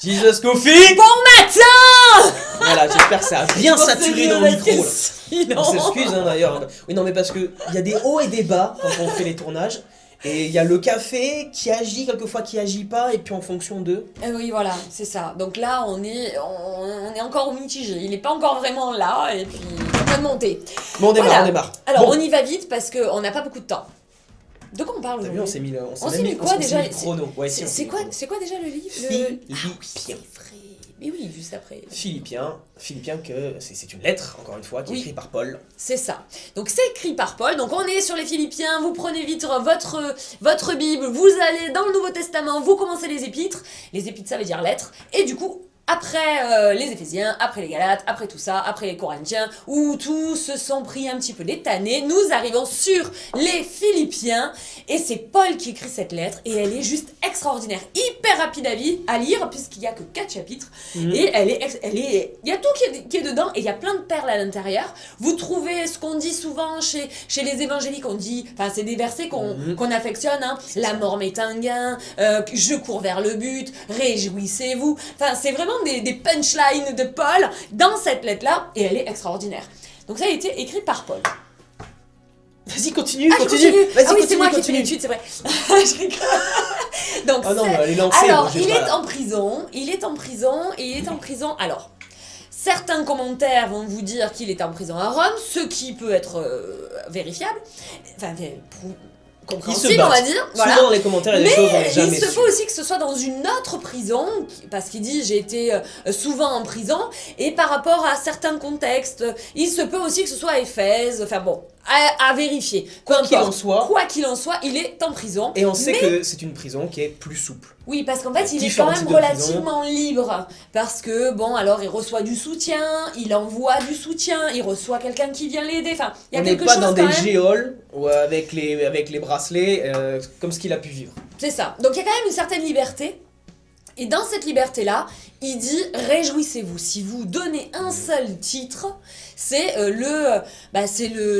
Jesus Coffee. Bon matin. Voilà, j'espère que ça a bien saturé dans le micro. Là. Sinon... On s'excuse d'ailleurs. Oui, non, mais parce qu'il y a des hauts et des bas quand on fait les tournages. Et il y a le café qui agit quelquefois, qui agit pas, et puis en fonction de... oui, voilà, c'est ça. Donc là, on est encore au mitigé. Il n'est pas encore vraiment là, et puis il est en train de monter. Bon, on démarre, voilà. on démarre. Alors, bon. on y va vite parce qu'on n'a pas beaucoup de temps. De quoi on parle aujourd'hui? On s'est mis le chrono. Ouais, c'est quoi déjà le livre? Philippien. Mais oui, juste après. Philippien que c'est une lettre, encore une fois, qui est écrite par Paul. C'est ça. Donc c'est écrit par Paul. Donc on est sur les Philippiens, vous prenez vite votre Bible, vous allez dans le Nouveau Testament, vous commencez les épîtres. Les épîtres, ça veut dire lettres. Et du coup, après les Éphésiens, après les Galates, après tout ça, après les Corinthiens, où tous se sont pris un petit peu des tannés, nous arrivons sur les Philippiens, et c'est Paul qui écrit cette lettre, et elle est juste extraordinaire, hyper rapide à lire, puisqu'il n'y a que 4 chapitres, et il y a tout qui est dedans, et il y a plein de perles à l'intérieur. Vous trouvez ce qu'on dit souvent chez les évangéliques, on dit, enfin c'est des versets qu'on affectionne, hein, la mort m'est un gain, je cours vers le but, réjouissez-vous, enfin c'est vraiment des punchlines de Paul dans cette lettre-là, et elle est extraordinaire. Donc ça a été écrit par Paul. Vas-y, continue. Vas-y, continue, c'est moi qui fais l'étude, c'est vrai. Je rigole. Donc, elle est lancée. Alors, il est en prison. Alors, certains commentaires vont vous dire qu'il est en prison à Rome, ce qui peut être vérifiable. Enfin, compréhensible, on va dire. Souvent dans les commentaires, il y a des choses qu'on n'est jamais il se peut aussi que ce soit dans une autre prison, parce qu'il dit j'ai été souvent en prison, et par rapport à certains contextes, il se peut aussi que ce soit à Éphèse, enfin bon, à vérifier. Quoi qu'il en soit, il est en prison. Et on sait que c'est une prison qui est plus souple. Oui, parce qu'en fait, il est quand même relativement libre. Parce que, bon, alors, il reçoit du soutien, il envoie du soutien, il reçoit quelqu'un qui vient l'aider. Enfin, il y a quelque chose. On n'est pas dans des géoles avec les bracelets, comme ce qu'il a pu vivre. C'est ça. Donc, il y a quand même une certaine liberté. Et dans cette liberté-là, il dit « Réjouissez-vous ». Si vous donnez un seul titre, c'est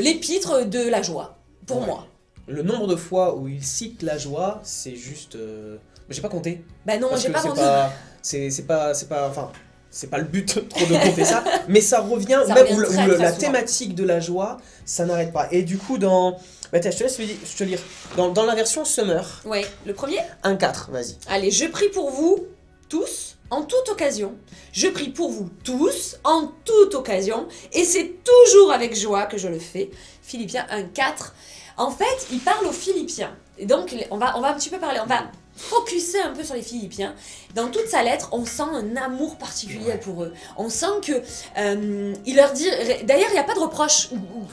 l'épître de la joie, pour moi. Le nombre de fois où il cite la joie, c'est juste... J'ai pas compté. Bah non, j'ai pas compté. C'est pas le but trop de compter ça, mais ça revient, la thématique de la joie, ça n'arrête pas. Et du coup, je te lire. Dans la version Summer. Ouais, le premier 1,4, vas-y. Allez, je prie pour vous tous, en toute occasion. Je prie pour vous tous, en toute occasion. Et c'est toujours avec joie que je le fais. Philippiens 1,4. En fait, il parle aux Philippiens. Et donc, on va un petit peu parler, on va focuser un peu sur les Philippiens. Dans toute sa lettre, on sent un amour particulier pour eux. On sent que il leur dit... D'ailleurs, il n'y a pas de reproche.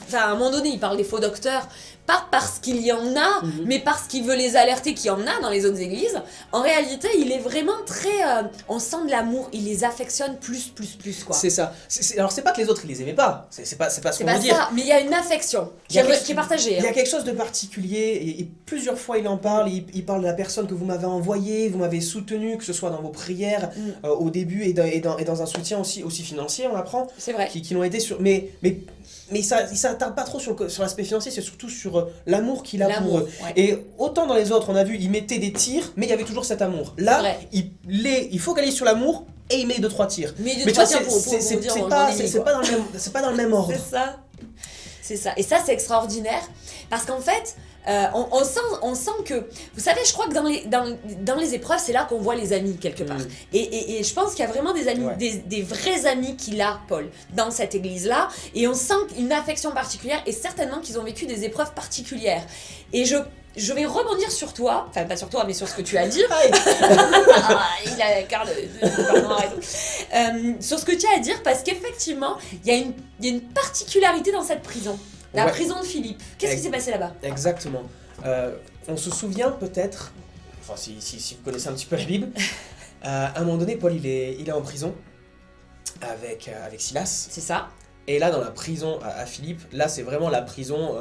Enfin, à un moment donné, il parle des faux docteurs. Pas parce qu'il y en a, mais parce qu'il veut les alerter qu'il y en a dans les autres églises. En réalité, il est vraiment très... on sent de l'amour. Il les affectionne plus, quoi. C'est ça. Alors, c'est pas que les autres, ils les aimaient pas. C'est pas ce qu'on veut dire. C'est pas ça, mais il y a une affection qui est partagée. Il y a quelque chose de particulier, et plusieurs fois il en parle. Il parle de la personne que vous m'avez envoyée, vous m'avez soutenu, que ce soit dans vos prières au début et dans un soutien aussi financier, on apprend. C'est vrai. Qui l'ont aidé sur... Mais ça, il s'attarde pas trop sur l'aspect financier, c'est surtout sur l'amour qu'il a pour eux. Ouais. Et autant dans les autres, on a vu, il mettait des tirs, mais il y avait toujours cet amour. Là, il focalise sur l'amour et il met 2-3 tirs. Mais 2-3 tirs c'est pas dans le même ordre. C'est ça. Et ça, c'est extraordinaire. Parce qu'en fait, on sent que... Vous savez, je crois que dans les épreuves, c'est là qu'on voit les amis, quelque part. Et je pense qu'il y a vraiment des amis, des vrais amis qu'il a, Paul, dans cette église-là. Et on sent une affection particulière, et certainement qu'ils ont vécu des épreuves particulières. Et je vais rebondir sur toi, enfin pas sur toi, mais sur ce que tu as dit. Il a Carl, sur ce que tu as à dire, parce qu'effectivement, il y a une particularité dans cette prison. La prison de Philippe. Qu'est-ce qui s'est passé là-bas? Exactement. On se souvient peut-être, enfin si vous connaissez un petit peu la Bible, à un moment donné, Paul il est en prison avec Silas. C'est ça. Et là, dans la prison à Philippe, là c'est vraiment la prison,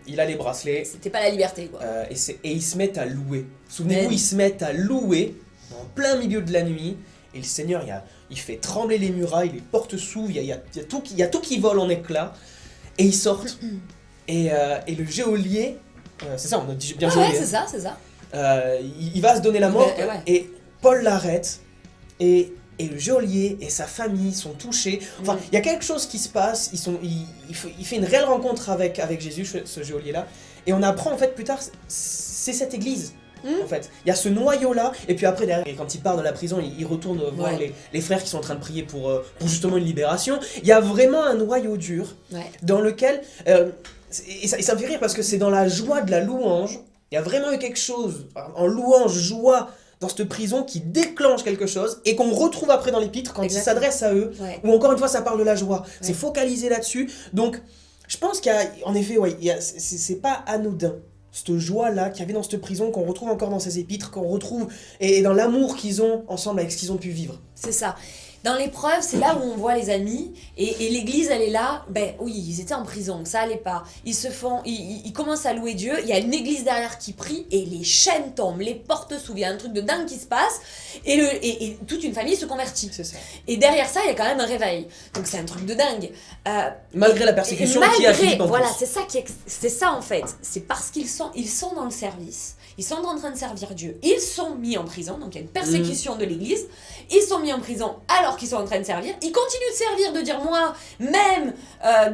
il a les bracelets. C'était pas la liberté, quoi. Et ils se mettent à louer. Souvenez-vous, ils se mettent à louer en plein milieu de la nuit. Et le Seigneur, il fait trembler les murailles, les portes s'ouvrent, il y a tout qui vole en éclats. Et ils sortent. Et le geôlier, c'est ça, on a dit bien geôlier. Ouais, c'est ça. Il va se donner la mort. Et Paul l'arrête. et le geôlier et sa famille sont touchés. Enfin, il y a quelque chose qui se passe. Il fait une réelle rencontre avec Jésus, ce geôlier-là. Et on apprend en fait plus tard, c'est cette église. En fait, il y a ce noyau-là, et puis après, derrière, quand il part de la prison, il retourne voir les frères qui sont en train de prier pour justement une libération. Il y a vraiment un noyau dur dans lequel... et ça me fait rire parce que c'est dans la joie de la louange. Il y a vraiment eu quelque chose, en louange, joie, dans cette prison qui déclenche quelque chose et qu'on retrouve après dans l'épître quand il s'adresse à eux. Ou encore une fois, ça parle de la joie. C'est focalisé là-dessus. Donc, je pense qu'il y a, en effet, c'est pas anodin. Cette joie-là qu'il y avait dans cette prison, qu'on retrouve encore dans ces épîtres, qu'on retrouve et dans l'amour qu'ils ont ensemble avec ce qu'ils ont pu vivre. C'est ça. Dans l'épreuve, c'est là où on voit les amis, et l'église, elle est là, oui, ils étaient en prison, ça allait pas, ils commencent à louer Dieu, il y a une église derrière qui prie, et les chaînes tombent, les portes s'ouvrent, il y a un truc de dingue qui se passe, et toute une famille se convertit. C'est ça. Et derrière ça, il y a quand même un réveil, donc c'est un truc de dingue. Malgré la persécution qui a Philippe en voilà, plus. c'est ça en fait, c'est parce qu'ils sont dans le service. Ils sont en train de servir Dieu. Ils sont mis en prison, donc il y a une persécution de l'église. Ils sont mis en prison alors qu'ils sont en train de servir. Ils continuent de servir, de dire moi, même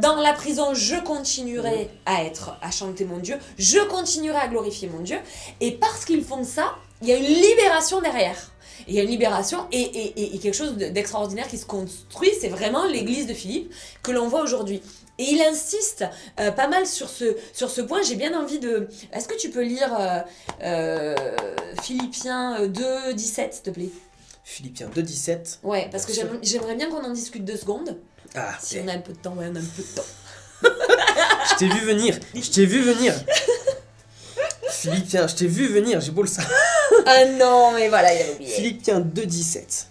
dans la prison, je continuerai à chanter mon Dieu. Je continuerai à glorifier mon Dieu. Et parce qu'ils font ça, il y a une libération derrière. Il y a une libération et quelque chose d'extraordinaire qui se construit. C'est vraiment l'église de Philippe que l'on voit aujourd'hui. Et il insiste pas mal sur ce point. J'ai bien envie de... Est-ce que tu peux lire Philippiens 2, 17, s'il te plaît? Philippiens 2, 17. Ouais, parce que j'aimerais bien qu'on en discute 2 secondes. Si on a un peu de temps, on a un peu de temps. Je t'ai vu venir. Philippiens, je t'ai vu venir, j'ai beau le savoir. Ah non, mais voilà, il avait oublié. Philippiens 2, 17.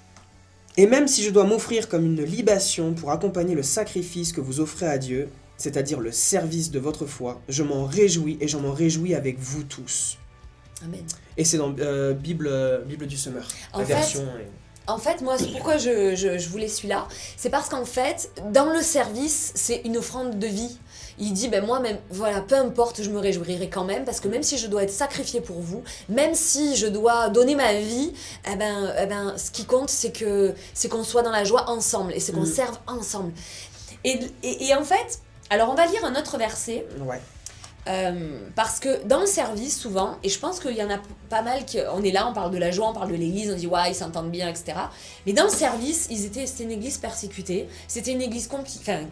Et même si je dois m'offrir comme une libation pour accompagner le sacrifice que vous offrez à Dieu, c'est-à-dire le service de votre foi, je m'en réjouis et je m'en réjouis avec vous tous. Amen. Et c'est dans Bible du Semeur, la version... En fait, moi, pourquoi je voulais celui-là, c'est parce qu'en fait, dans le service, c'est une offrande de vie. Il dit, moi, même, voilà, peu importe, je me réjouirai quand même, parce que même si je dois être sacrifié pour vous, même si je dois donner ma vie, ce qui compte, c'est qu'on soit dans la joie ensemble, et c'est qu'on serve ensemble. Et en fait, alors on va lire un autre verset. Ouais. Parce que dans le service souvent, et je pense qu'il y en a pas mal, on est là, on parle de la joie, on parle de l'église, on dit ouais ils s'entendent bien, etc. Mais dans le service, c'était une église persécutée, c'était une église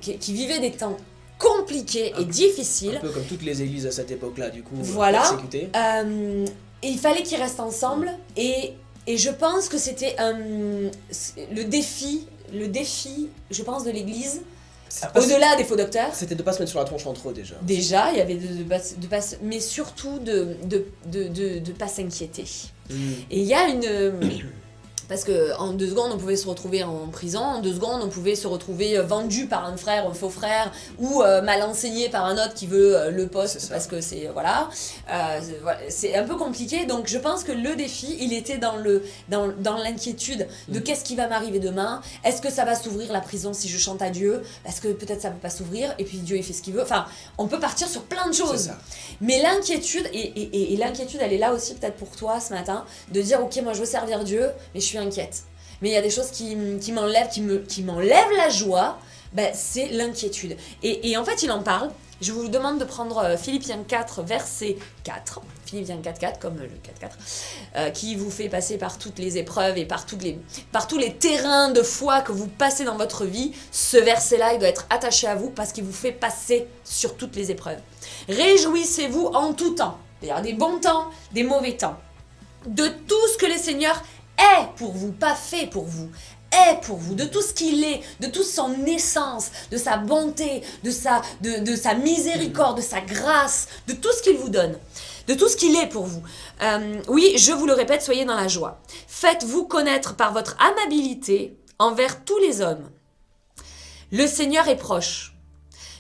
qui vivait des temps compliqués et difficiles. Un peu comme toutes les églises à cette époque-là, du coup, voilà. Persécutées. Et il fallait qu'ils restent ensemble, et je pense que c'était le défi, je pense, de l'église. Au-delà des faux docteurs. C'était de pas se mettre sur la tronche entre eux déjà. Déjà, il y avait de pas, mais surtout de pas s'inquiéter. Et il y a une... Parce qu'en 2 secondes, on pouvait se retrouver en prison, en 2 secondes, on pouvait se retrouver vendu par un frère, un faux frère, ou mal enseigné par un autre qui veut le poste, parce que c'est... Voilà. C'est un peu compliqué, donc je pense que le défi, il était dans l'inquiétude de qu'est-ce qui va m'arriver demain, est-ce que ça va s'ouvrir la prison si je chante à Dieu, parce que peut-être ça ne peut pas s'ouvrir, et puis Dieu il fait ce qu'il veut, enfin, on peut partir sur plein de choses. Mais l'inquiétude, et l'inquiétude, elle est là aussi peut-être pour toi ce matin, de dire ok, moi je veux servir Dieu, mais je suis inquiète. Mais il y a des choses qui m'enlèvent la joie, c'est l'inquiétude. Et en fait, il en parle. Je vous demande de prendre Philippiens 4, verset 4. Philippiens 4, 4, comme le 4, 4. Qui vous fait passer par toutes les épreuves et par tous les terrains de foi que vous passez dans votre vie. Ce verset-là, il doit être attaché à vous parce qu'il vous fait passer sur toutes les épreuves. Réjouissez-vous en tout temps. C'est-à-dire des bons temps, des mauvais temps. De tout ce que le Seigneur est pour vous, pas fait pour vous, est pour vous, de tout ce qu'il est, de toute son essence, de sa bonté, de sa miséricorde, de sa grâce, de tout ce qu'il vous donne, de tout ce qu'il est pour vous. Oui, je vous le répète, soyez dans la joie. Faites-vous connaître par votre amabilité envers tous les hommes. Le Seigneur est proche.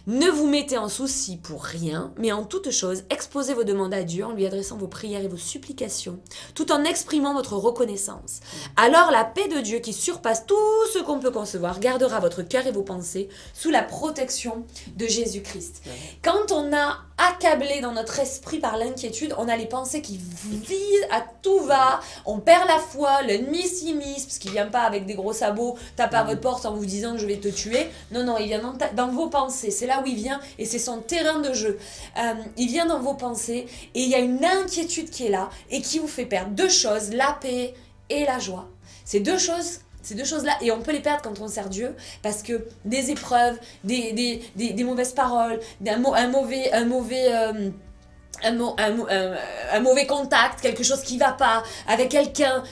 Ne vous mettez en souci pour rien, mais en toute chose, exposez vos demandes à Dieu en lui adressant vos prières et vos supplications, tout en exprimant votre reconnaissance. Alors la paix de Dieu qui surpasse tout ce qu'on peut concevoir gardera votre cœur et vos pensées sous la protection de Jésus-Christ. Quand on a accablés dans notre esprit par l'inquiétude, on a les pensées qui visent à tout va, on perd la foi, l'ennemi s'immisce, parce qu'il vient pas avec des gros sabots taper à votre porte en vous disant que je vais te tuer. Non, il vient dans vos pensées, c'est là où il vient, et c'est son terrain de jeu. Il vient dans vos pensées, et il y a une inquiétude qui est là, et qui vous fait perdre deux choses, la paix et la joie. Ces deux choses-là, et on peut les perdre quand on sert Dieu, parce que des épreuves, des mauvaises paroles, un mauvais contact, quelque chose qui va pas, avec quelqu'un,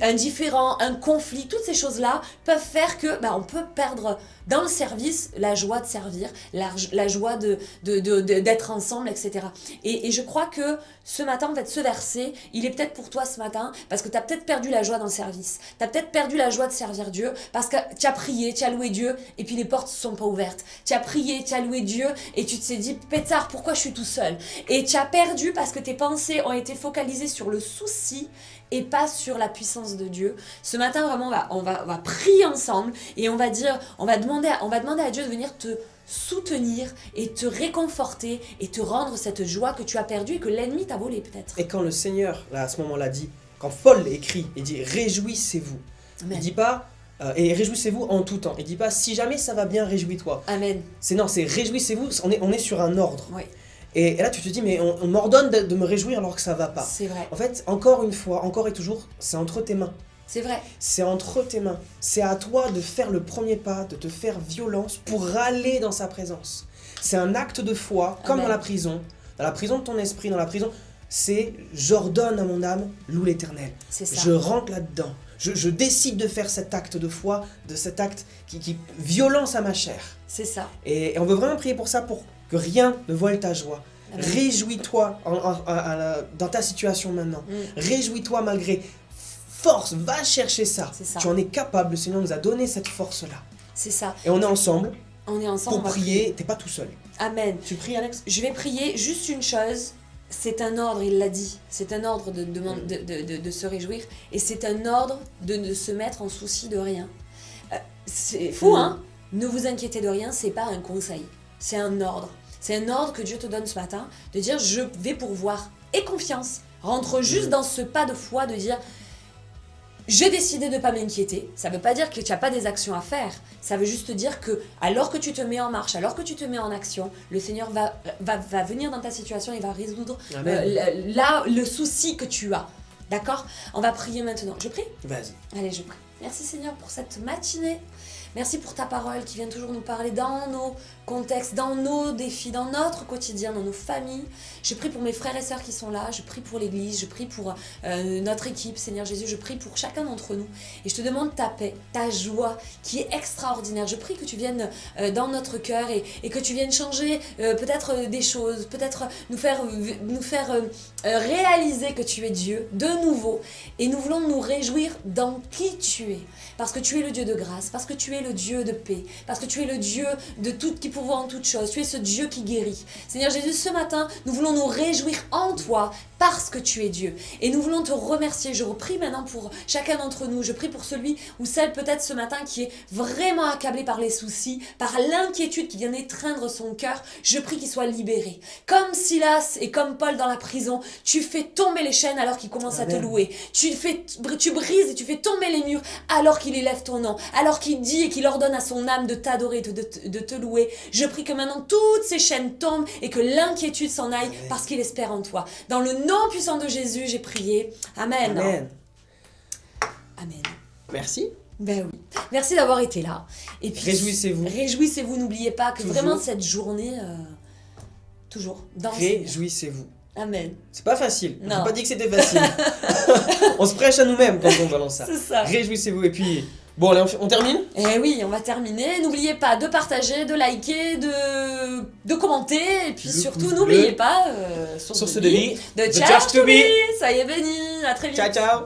un différend, un conflit, toutes ces choses-là peuvent faire que on peut perdre dans le service la joie de servir, la joie d'être ensemble, etc. Et je crois que ce matin, en fait, ce verset, il est peut-être pour toi ce matin, parce que tu as peut-être perdu la joie dans le service. Tu as peut-être perdu la joie de servir Dieu, parce que tu as prié, tu as loué Dieu, et puis les portes ne sont pas ouvertes. Tu as prié, tu as loué Dieu, et tu te dit, pétard, pourquoi je suis tout seul? Et tu as perdu parce que tes pensées ont été focalisées sur le souci, et pas sur la puissance de Dieu. Ce matin, vraiment, on va prier ensemble, et on va demander à Dieu de venir te soutenir et te réconforter et te rendre cette joie que tu as perdue et que l'ennemi t'a volée peut-être. Et quand le Seigneur, là, à ce moment-là, dit, quand Paul écrit, il dit « Réjouissez-vous ». Il dit pas et réjouissez-vous en tout temps. Il dit pas si jamais ça va bien, réjouis-toi. Amen. C'est réjouissez-vous, on est sur un ordre. Oui. Et là, tu te dis, mais on m'ordonne de me réjouir alors que ça va pas. C'est vrai. En fait, encore une fois, encore et toujours, c'est entre tes mains. C'est vrai. C'est entre tes mains. C'est à toi de faire le premier pas, de te faire violence pour aller dans sa présence. C'est un acte de foi, comme Amen. dans la prison de ton esprit, dans la prison. C'est j'ordonne à mon âme, loue l'Éternel. C'est ça. Je rentre là-dedans. Je décide de faire cet acte de foi, de cet acte qui violence à ma chair. C'est ça. Et on veut vraiment prier pour ça, pour que rien ne vole ta joie. Amen. Réjouis-toi dans ta situation maintenant. Réjouis-toi malgré. Force, va chercher ça. C'est ça. Tu en es capable, le Seigneur nous a donné cette force-là. C'est ça. Et on est ensemble On est ensemble. pour prier, t'es pas tout seul. Amen. Tu pries, Alex? Je vais prier juste une chose. C'est un ordre, il l'a dit. C'est un ordre de se réjouir. Et c'est un ordre de ne se mettre en souci de rien. C'est fou, hein? Ne vous inquiétez de rien, c'est pas un conseil. C'est un ordre. C'est un ordre que Dieu te donne ce matin, de dire je vais pourvoir. Et confiance. Rentre juste dans ce pas de foi, de dire j'ai décidé de ne pas m'inquiéter. Ça ne veut pas dire que tu n'as pas des actions à faire. Ça veut juste dire que, alors que tu te mets en marche, alors que tu te mets en action, le Seigneur va venir dans ta situation et va résoudre le souci que tu as. D'accord? On va prier maintenant. Je prie? Vas-y. Allez, je prie. Merci Seigneur pour cette matinée. Merci pour ta parole qui vient toujours nous parler dans nos contextes, dans nos défis, dans notre quotidien, dans nos familles. Je prie pour mes frères et sœurs qui sont là, je prie pour l'Église, je prie pour notre équipe, Seigneur Jésus, je prie pour chacun d'entre nous. Et je te demande ta paix, ta joie qui est extraordinaire. Je prie que tu viennes dans notre cœur et que tu viennes changer peut-être des choses, peut-être nous faire réaliser que tu es Dieu de nouveau. Et nous voulons nous réjouir dans qui tu es. Parce que tu es le Dieu de grâce, parce que tu es le Dieu de paix, parce que tu es le Dieu de tout, qui pourvoit en toutes choses. Tu es ce Dieu qui guérit. Seigneur Jésus, ce matin, nous voulons nous réjouir en toi parce que tu es Dieu. Et nous voulons te remercier. Je prie maintenant pour chacun d'entre nous. Je prie pour celui ou celle peut-être ce matin qui est vraiment accablé par les soucis, par l'inquiétude qui vient étreindre son cœur. Je prie qu'il soit libéré. Comme Silas et comme Paul dans la prison, tu fais tomber les chaînes alors qu'il commence à te louer. Tu brises et tu fais tomber les murs alors qu'il élève ton nom, alors qu'il dit et qu'il ordonne à son âme de t'adorer, de te louer. Je prie que maintenant toutes ces chaînes tombent et que l'inquiétude s'en aille parce qu'il espère en toi. Dans le nom puissant de Jésus, j'ai prié. Amen. Amen. Amen. Merci. Ben oui. Merci d'avoir été là. Et puis, Réjouissez-vous. Réjouissez-vous, n'oubliez pas que toujours. Vraiment cette journée, toujours, dans Réjouissez-vous. Amen. C'est pas facile. Non. J'ai pas dit que c'était facile. On se prêche à nous-mêmes quand on balance ça. C'est ça. Réjouissez-vous. Et puis, bon, allez, on termine? Eh oui, on va terminer. N'oubliez pas de partager, de liker, de commenter. Et puis Le surtout, pouce n'oubliez bleu. pas, Source de vie. de The Church Church to to be. be. Soyez bénis. À très vite. Ciao, ciao.